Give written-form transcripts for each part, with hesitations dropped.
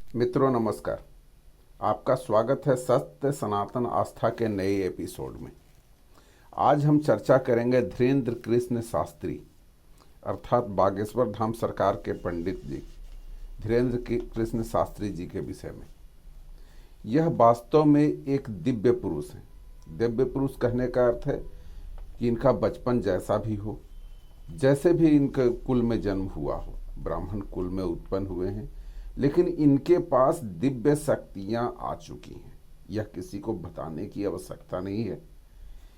मित्रों नमस्कार। आपका स्वागत है सत्य सनातन आस्था के नए एपिसोड में। आज हम चर्चा करेंगे धीरेन्द्र कृष्ण शास्त्री अर्थात बागेश्वर धाम सरकार के पंडित जी धीरेन्द्र कृष्ण शास्त्री जी के विषय में। यह वास्तव में एक दिव्य पुरुष है। दिव्य पुरुष कहने का अर्थ है कि इनका बचपन जैसा भी हो, जैसे भी इनके कुल में जन्म हुआ हो, ब्राह्मण कुल में उत्पन्न हुए हैं, लेकिन इनके पास दिव्य शक्तियां आ चुकी हैं। यह किसी को बताने की आवश्यकता नहीं है।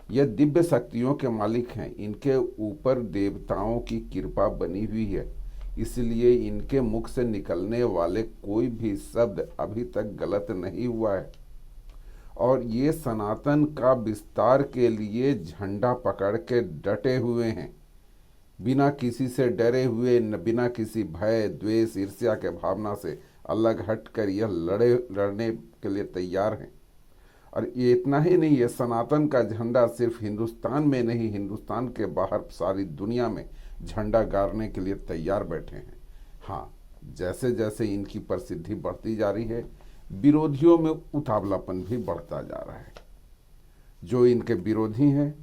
यह दिव्य शक्तियों के मालिक हैं। इनके ऊपर देवताओं की कृपा बनी हुई है, इसलिए इनके मुख से निकलने वाले कोई भी शब्द अभी तक गलत नहीं हुआ है। और ये सनातन का विस्तार के लिए झंडा पकड़ के डटे हुए हैं, बिना किसी से डरे हुए, बिना किसी भय द्वेष ईर्ष्या के भावना से अलग हटकर यह लड़ने के लिए तैयार हैं। और ये इतना ही नहीं, ये सनातन का झंडा सिर्फ हिंदुस्तान में नहीं, हिंदुस्तान के बाहर सारी दुनिया में झंडा गाड़ने के लिए तैयार बैठे हैं। हाँ, जैसे जैसे इनकी प्रसिद्धि बढ़ती जा रही है, विरोधियों में उतावलापन भी बढ़ता जा रहा है। जो इनके विरोधी हैं,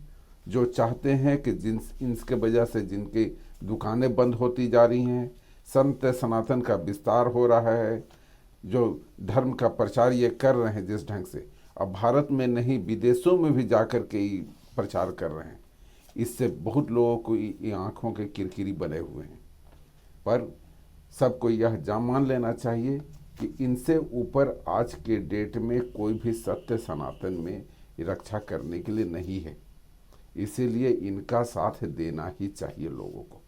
जो चाहते हैं कि इनके वजह से जिनकी दुकानें बंद होती जा रही हैं, संत सनातन का विस्तार हो रहा है, जो धर्म का प्रचार ये कर रहे हैं जिस ढंग से, अब भारत में नहीं विदेशों में भी जाकर के प्रचार कर रहे हैं, इससे बहुत लोगों को ये आँखों के किरकिरी बने हुए हैं। पर सबको यह मान लेना चाहिए कि इनसे ऊपर आज के डेट में कोई भी सत्य सनातन में रक्षा करने के लिए नहीं है, इसीलिए इनका साथ देना ही चाहिए लोगों को।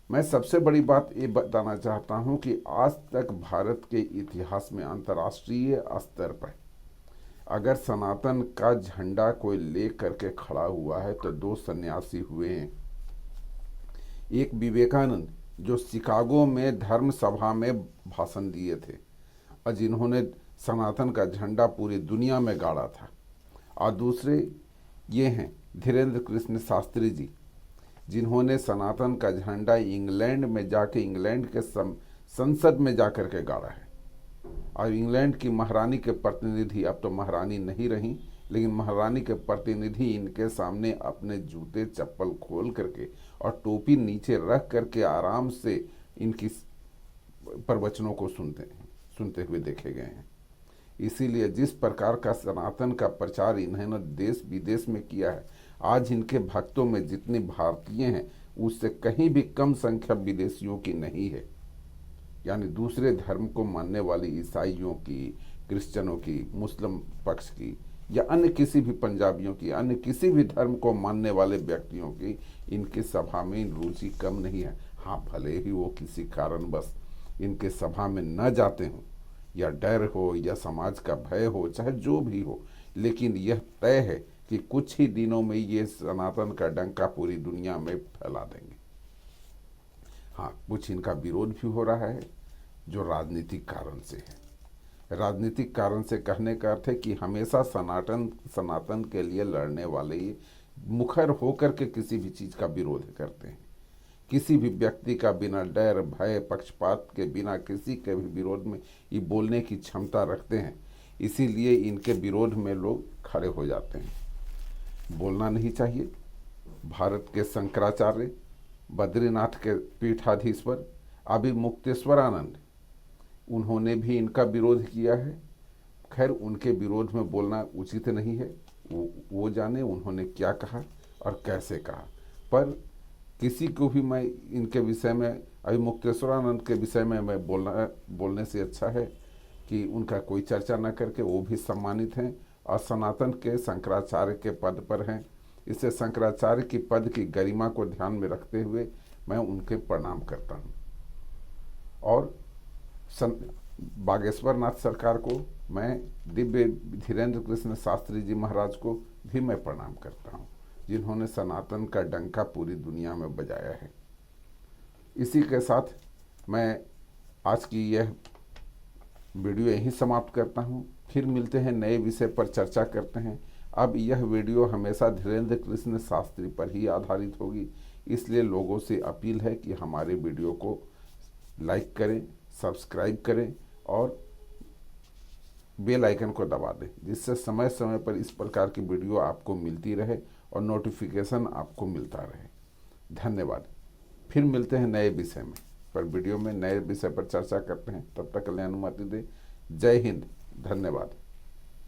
मैं सबसे बड़ी बात ये बताना चाहता हूँ कि आज तक भारत के इतिहास में अंतर्राष्ट्रीय स्तर पर अगर सनातन का झंडा कोई ले करके खड़ा हुआ है तो दो सन्यासी हुए हैं। एक विवेकानंद, जो शिकागो में धर्म सभा में भाषण दिए थे और जिन्होंने सनातन का झंडा पूरी दुनिया में गाड़ा था, और दूसरे ये हैं धीरेन्द्र कृष्ण शास्त्री जी, जिन्होंने सनातन का झंडा इंग्लैंड में जाके इंग्लैंड के संसद में जाकर के गाड़ा है। और इंग्लैंड की महारानी के प्रतिनिधि, अब तो महारानी नहीं रही, लेकिन महारानी के प्रतिनिधि इनके सामने अपने जूते चप्पल खोल करके और टोपी नीचे रख करके आराम से इनकी प्रवचनों को सुनते हुए देखे गए हैं। इसीलिए जिस प्रकार का सनातन का प्रचार इन्होंने देश विदेश में किया है, आज इनके भक्तों में जितने भारतीय हैं उससे कहीं भी कम संख्या विदेशियों की नहीं है। यानी दूसरे धर्म को मानने वाली ईसाइयों की, क्रिश्चियनों की, मुस्लिम पक्ष की, या अन्य किसी भी पंजाबियों की, अन्य किसी भी धर्म को मानने वाले व्यक्तियों की इनके सभा में रुचि कम नहीं है। हाँ, भले ही वो किसी कारणवश इनके सभा में न जाते हों, या डर हो, या समाज का भय हो, चाहे जो भी हो, लेकिन यह तय है कि कुछ ही दिनों में ये सनातन का डंका पूरी दुनिया में फैला देंगे। हाँ, कुछ इनका विरोध भी हो रहा है जो राजनीतिक कारण से है। राजनीतिक कारण से कहने का अर्थ है कि हमेशा सनातन के लिए लड़ने वाले ये मुखर होकर के किसी भी चीज़ का विरोध करते हैं। किसी भी व्यक्ति का बिना डर भय पक्षपात के बिना किसी के भी विरोध में ये बोलने की क्षमता रखते हैं, इसीलिए इनके विरोध में लोग खड़े हो जाते हैं। बोलना नहीं चाहिए। भारत के शंकराचार्य, बद्रीनाथ के पीठाधीश्वर अभिमुक्तेश्वरानंद, उन्होंने भी इनका विरोध किया है। खैर, उनके विरोध में बोलना उचित नहीं है, वो जाने उन्होंने क्या कहा और कैसे कहा। पर किसी को भी मैं इनके विषय में, अभिमुक्तेश्वरानंद के विषय में मैं बोलने से अच्छा है कि उनका कोई चर्चा न करके, वो भी सम्मानित हैं और सनातन के शंकराचार्य के पद पर हैं। इससे शंकराचार्य की पद की गरिमा को ध्यान में रखते हुए मैं उनके प्रणाम करता हूँ। और बागेश्वर नाथ सरकार को, मैं दिव्य धीरेन्द्र कृष्ण शास्त्री जी महाराज को भी मैं प्रणाम करता हूँ, जिन्होंने सनातन का डंका पूरी दुनिया में बजाया है। इसी के साथ मैं आज की यह वीडियो यहीं समाप्त करता हूँ। फिर मिलते हैं, नए विषय पर चर्चा करते हैं। अब यह वीडियो हमेशा धीरेन्द्र कृष्ण शास्त्री पर ही आधारित होगी, इसलिए लोगों से अपील है कि हमारे वीडियो को लाइक करें, सब्सक्राइब करें और बेल आइकन को दबा दें, जिससे समय समय पर इस प्रकार की वीडियो आपको मिलती रहे और नोटिफिकेशन आपको मिलता रहे। धन्यवाद। फिर मिलते हैं नए विषय में, पर वीडियो में नए विषय पर चर्चा करते हैं। तब तक के लिए अनुमति दें। जय हिंद। धन्यवाद।